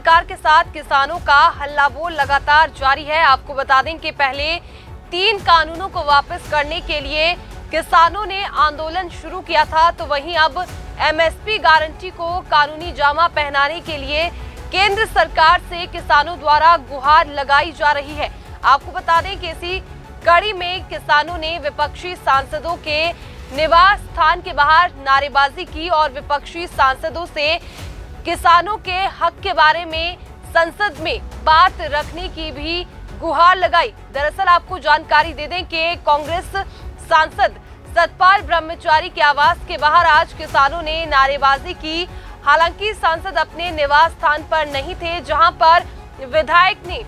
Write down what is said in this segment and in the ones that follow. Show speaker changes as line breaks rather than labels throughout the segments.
सरकार के साथ किसानों का हल्ला बोल लगातार जारी है। आपको बता दें कि पहले 3 कानूनों को वापस करने के लिए किसानों ने आंदोलन शुरू किया था, तो वहीं अब एमएसपी गारंटी को कानूनी जामा पहनाने के लिए केंद्र सरकार से किसानों द्वारा गुहार लगाई जा रही है। आपको बता दें कि इसी कड़ी में किसानों ने विपक्षी सांसदों के निवास स्थान के बाहर नारेबाजी की और विपक्षी सांसदों से किसानों के हक के बारे में संसद में बात रखने की भी गुहार लगाई। दरअसल आपको जानकारी दे दें कि कांग्रेस सांसद सतपाल ब्रह्मचारी के आवास के बाहर आज किसानों ने नारेबाजी की। हालांकि सांसद अपने निवास स्थान पर नहीं थे, जहां पर विधायक ने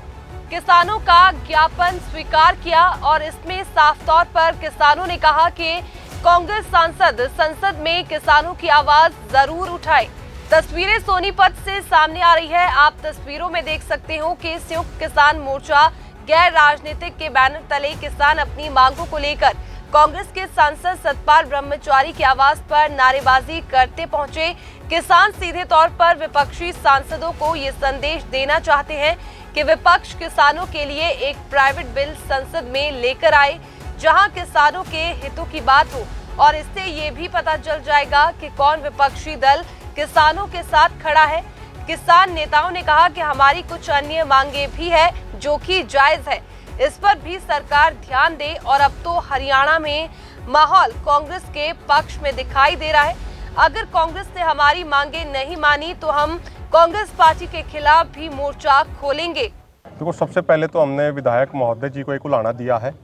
किसानों का ज्ञापन स्वीकार किया और इसमें साफ तौर पर किसानों ने कहा कि कांग्रेस सांसद संसद में किसानों की आवाज जरूर उठाए। तस्वीरें सोनीपत से सामने आ रही है। आप तस्वीरों में देख सकते हो कि संयुक्त किसान मोर्चा गैर राजनीतिक के बैनर तले किसान अपनी मांगों को लेकर कांग्रेस के सांसद सतपाल ब्रह्मचारी के आवास पर नारेबाजी करते पहुंचे। किसान सीधे तौर पर विपक्षी सांसदों को ये संदेश देना चाहते हैं कि विपक्ष किसानों के लिए एक प्राइवेट बिल संसद में लेकर आए, जहां किसानों के हितों की बात हो और इससे ये भी पता चल जाएगा कि कौन विपक्षी दल किसानों के साथ खड़ा है। किसान नेताओं ने कहा कि हमारी कुछ अन्य मांगे भी है जो कि जायज है, इस पर भी सरकार ध्यान दे। और अब तो हरियाणा में माहौल कांग्रेस के पक्ष में दिखाई दे रहा है। अगर कांग्रेस ने हमारी मांगे नहीं मानी तो हम कांग्रेस पार्टी के खिलाफ भी मोर्चा खोलेंगे।
देखो, सबसे पहले तो हमने विधायक महोदय जी को एक उलाहना दिया है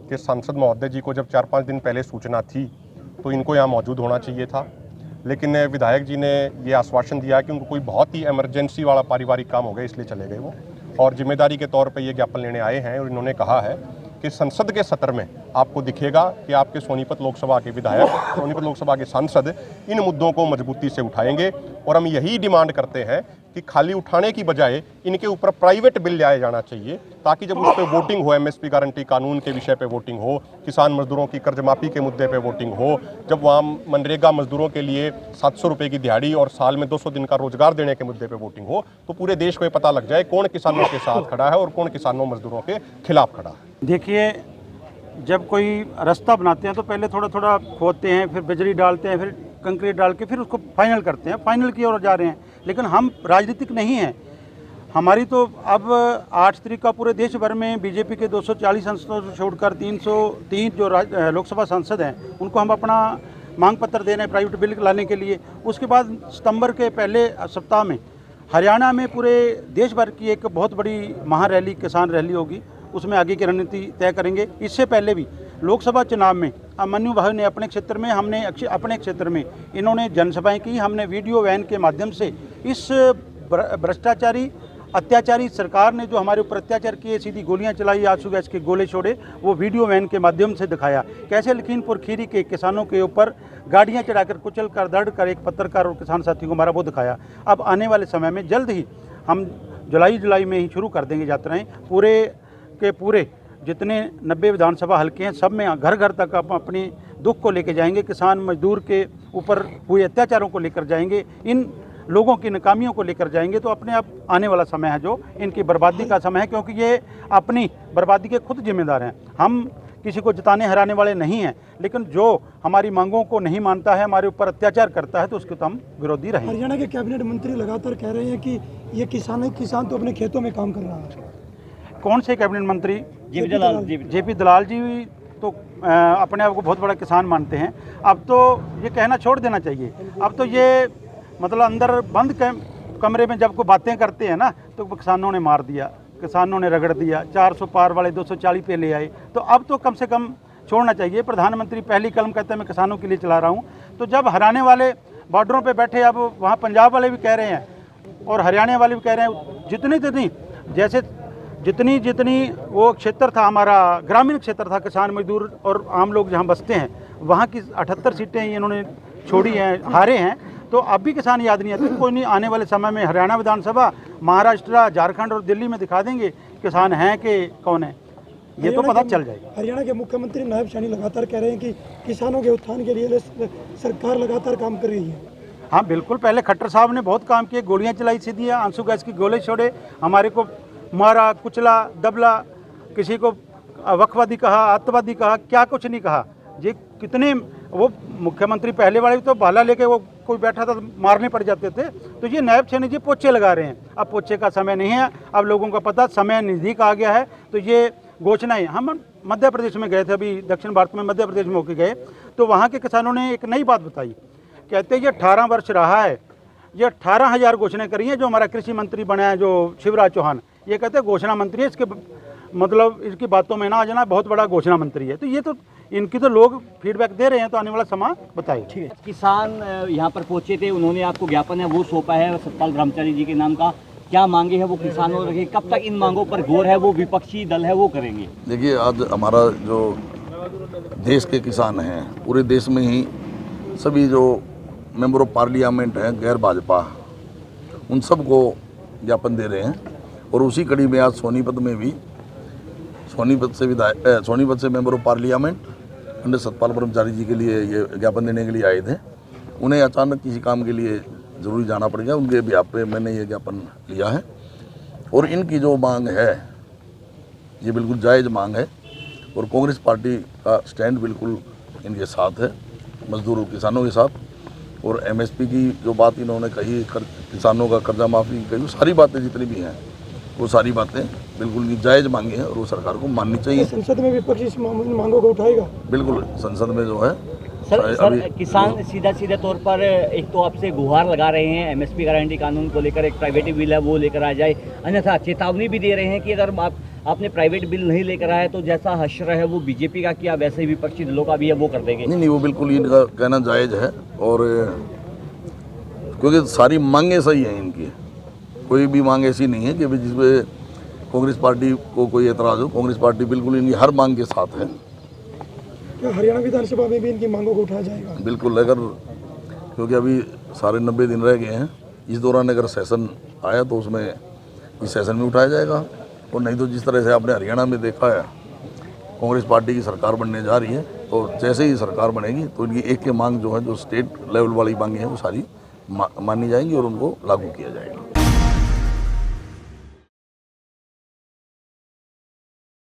कि सांसद महोदय जी को जब 4-5 दिन पहले सूचना थी तो इनको यहाँ मौजूद होना चाहिए था, लेकिन विधायक जी ने ये आश्वासन दिया कि उनको कोई बहुत ही इमरजेंसी वाला पारिवारिक काम हो गया, इसलिए चले गए वो, और जिम्मेदारी के तौर पे ये ज्ञापन लेने आए हैं। और इन्होंने कहा है कि संसद के सत्र में आपको दिखेगा कि आपके सोनीपत लोकसभा के विधायक, सोनीपत लोकसभा के सांसद इन मुद्दों को मजबूती से उठाएंगे। और हम यही डिमांड करते हैं कि खाली उठाने की बजाय इनके ऊपर प्राइवेट बिल लाया जाना चाहिए, ताकि जब उस पर वोटिंग हो, एमएसपी गारंटी कानून के विषय पे वोटिंग हो, किसान मजदूरों की कर्ज माफी के मुद्दे पे वोटिंग हो, जब वहाँ मनरेगा मजदूरों के लिए 700 रुपये की दिहाड़ी और साल में 200 दिन का रोजगार देने के मुद्दे पे वोटिंग हो, तो पूरे देश को ये पता लग जाए कौन किसानों के साथ खड़ा है और कौन किसानों मजदूरों के खिलाफ खड़ा है।
देखिए, जब कोई रास्ता बनाते हैं तो पहले थोड़ा थोड़ा खोदते हैं, फिर बजरी डालते हैं, फिर कंक्रीट डाल के फिर उसको फाइनल करते हैं, फाइनल की ओर जा रहे हैं। लेकिन हम राजनीतिक नहीं हैं। हमारी तो अब 8 तारीख का पूरे देश भर में बीजेपी के 240 सांसदों से छोड़कर 303 जो लोकसभा सांसद हैं उनको हम अपना मांग पत्र दे रहे हैं प्राइवेट बिल लाने के लिए। उसके बाद सितंबर के पहले सप्ताह में हरियाणा में पूरे देश भर की एक बहुत बड़ी महारैली, किसान रैली होगी, उसमें आगे की रणनीति तय करेंगे। इससे पहले भी लोकसभा चुनाव में मन्नू भाई ने अपने क्षेत्र में, हमने अपने क्षेत्र में इन्होंने जनसभाएं की। हमने वीडियो वैन के माध्यम से इस भ्रष्टाचारी अत्याचारी सरकार ने जो हमारे ऊपर अत्याचार किए, सीधी गोलियां चलाई, आंसू गैस के गोले छोड़े, वो वीडियो वैन के माध्यम से दिखाया कैसे लखीमपुर खीरी के किसानों के ऊपर गाड़ियां चढ़ाकर कुचल कर दर्द कर एक पत्रकार और किसान साथी को मारा, वो दिखाया। अब आने वाले समय में जल्द ही हम जुलाई में ही शुरू कर देंगे यात्राएँ। पूरे के पूरे जितने 90 विधानसभा हल्के हैं सब में घर घर तक अपने दुख को लेकर जाएंगे, किसान मजदूर के ऊपर हुए अत्याचारों को लेकर जाएंगे, इन लोगों की नाकामियों को लेकर जाएंगे। तो अपने आप आने वाला समय है जो इनकी बर्बादी का समय है, क्योंकि ये अपनी बर्बादी के खुद जिम्मेदार हैं। हम किसी को जिताने हराने वाले नहीं हैं, लेकिन जो हमारी मांगों को नहीं मानता है, हमारे ऊपर अत्याचार करता है, तो उसके तो हम विरोधी रहेंगे।
हरियाणा के कैबिनेट मंत्री लगातार कह रहे हैं कि ये किसान तो अपने खेतों में काम कर रहा है।
कौन से कैबिनेट मंत्री? जेपी दलाल जी तो अपने आप को बहुत बड़ा किसान मानते हैं। अब तो ये कहना छोड़ देना चाहिए। अब तो ये मतलब अंदर बंद कमरे में जब कोई बातें करते हैं ना, तो किसानों ने मार दिया, किसानों ने रगड़ दिया, 400 पार वाले 240 पे ले आए। तो अब तो कम से कम छोड़ना चाहिए। प्रधानमंत्री पहली कलम कहते हैं मैं किसानों के लिए चला रहा हूँ, तो जब हरियाणा वाले बॉर्डरों पे बैठे, अब वहाँ पंजाब वाले भी कह रहे हैं और हरियाणा वाले भी कह रहे हैं, जितनी वो क्षेत्र था हमारा, ग्रामीण क्षेत्र था, किसान मजदूर और आम लोग जहाँ बसते हैं, वहाँ की 78 सीटें इन्होंने छोड़ी हैं, हारे हैं। तो अब भी किसान याद नहीं आते। कोई नहीं, आने वाले समय में हरियाणा विधानसभा, महाराष्ट्र, झारखंड और दिल्ली में दिखा देंगे किसान हैं कि कौन है, ये तो पता चल जाएगा।
हरियाणा के मुख्यमंत्री नायब सैनी लगातार कह रहे हैं कि किसानों के उत्थान के लिए सरकार लगातार काम कर रही है।
हाँ बिल्कुल, पहले खट्टर साहब ने बहुत काम किए, गोलियां चलाई सीधी, आंसू गैस की गोले छोड़े, हमारे को मारा, कुचला, दबला, किसी को वक्फवादी कहा, आतंकवादी कहा, क्या कुछ नहीं कहा। ये कितने, वो मुख्यमंत्री पहले वाले तो भाला लेके वो कोई बैठा था तो मारने पड़ जाते थे। तो ये नायब सैनी जी पोछे लगा रहे हैं। अब पोछे का समय नहीं है, अब लोगों को पता समय नज़दीक आ गया है। तो ये घोषणाएं, हम मध्य प्रदेश में गए थे, अभी दक्षिण भारत में मध्य प्रदेश में होके गए, तो वहाँ के किसानों ने एक नई बात बताई। कहते हैं ये 18 वर्ष रहा है, ये 18,000 घोषणाएं करी हैं। जो हमारा कृषि मंत्री बना है, जो शिवराज चौहान, ये कहते हैं घोषणा मंत्री है, इसके मतलब इसकी बातों में ना आ जाना, बहुत बड़ा घोषणा मंत्री है। तो ये तो इनकी तो लोग फीडबैक दे रहे हैं, तो आने वाला समय बताए। ठीक है,
किसान यहाँ पर पहुंचे थे, उन्होंने आपको ज्ञापन है वो सौंपा है सतपाल ब्रह्मचारी जी के नाम का। क्या मांगे हैं वो किसानों रखे, कब तक इन मांगों पर गौर है वो विपक्षी दल है वो करेंगे?
देखिए, आज हमारा जो देश के किसान हैं, पूरे देश में ही सभी जो मेंबर ऑफ पार्लियामेंट हैं गैर भाजपा, उन सबको ज्ञापन दे रहे हैं। और उसी कड़ी में आज सोनीपत में भी सोनीपत से मेंबर ऑफ पार्लियामेंट पंडित सतपाल ब्रह्मचारी जी के लिए ये ज्ञापन देने के लिए आए थे। उन्हें अचानक किसी काम के लिए ज़रूरी जाना पड़ गया, उनके बिहाफ पे मैंने ये ज्ञापन लिया है। और इनकी जो मांग है ये बिल्कुल जायज़ मांग है, और कांग्रेस पार्टी का स्टैंड बिल्कुल इनके साथ है, मजदूर और किसानों के साथ। और एमएसपी की जो बात इन्होंने कही, किसानों का कर्जा माफ़ी की, वो सारी बातें जितनी भी हैं वो सारी बातें बिल्कुल जायज़ मांगी हैं और वो सरकार को माननी चाहिए।
संसद में विपक्ष इस मांगों को उठाएगा?
बिल्कुल, संसद में जो है
सर किसान सीधा तौर पर एक तो आपसे गुहार लगा रहे हैं, एमएसपी गारंटी कानून को लेकर, एक प्राइवेट बिल है वो लेकर आ जाए, अन्यथा चेतावनी भी दे रहे हैं कि अगर आपने प्राइवेट बिल नहीं लेकर आए तो जैसा हश्र है वो बीजेपी का किया वैसे ही विपक्षी दलों का भी है वो कर देंगे।
नहीं, वो बिल्कुल इनका कहना जायज़ है। और क्योंकि सारी मांगें सही हैं इनकी, कोई भी मांग ऐसी नहीं है कि जिसमें कांग्रेस पार्टी को कोई एतराज़ हो। कांग्रेस पार्टी बिल्कुल इनकी हर मांग के साथ है।
क्या हरियाणा विधानसभा में भी इनकी मांगों को उठाया जाएगा?
बिल्कुल, अगर क्योंकि अभी सारे 90 दिन रह गए हैं, इस दौरान अगर सेशन आया तो उसमें इस सेशन में उठाया जाएगा। और नहीं तो जिस तरह से आपने हरियाणा में देखा है, कांग्रेस पार्टी की सरकार बनने जा रही है, तो जैसे ही सरकार बनेगी तो इनकी एक के मांग जो है, जो स्टेट लेवल वाली मांगे हैं, वो सारी मानी जाएंगी और उनको लागू किया जाएगा।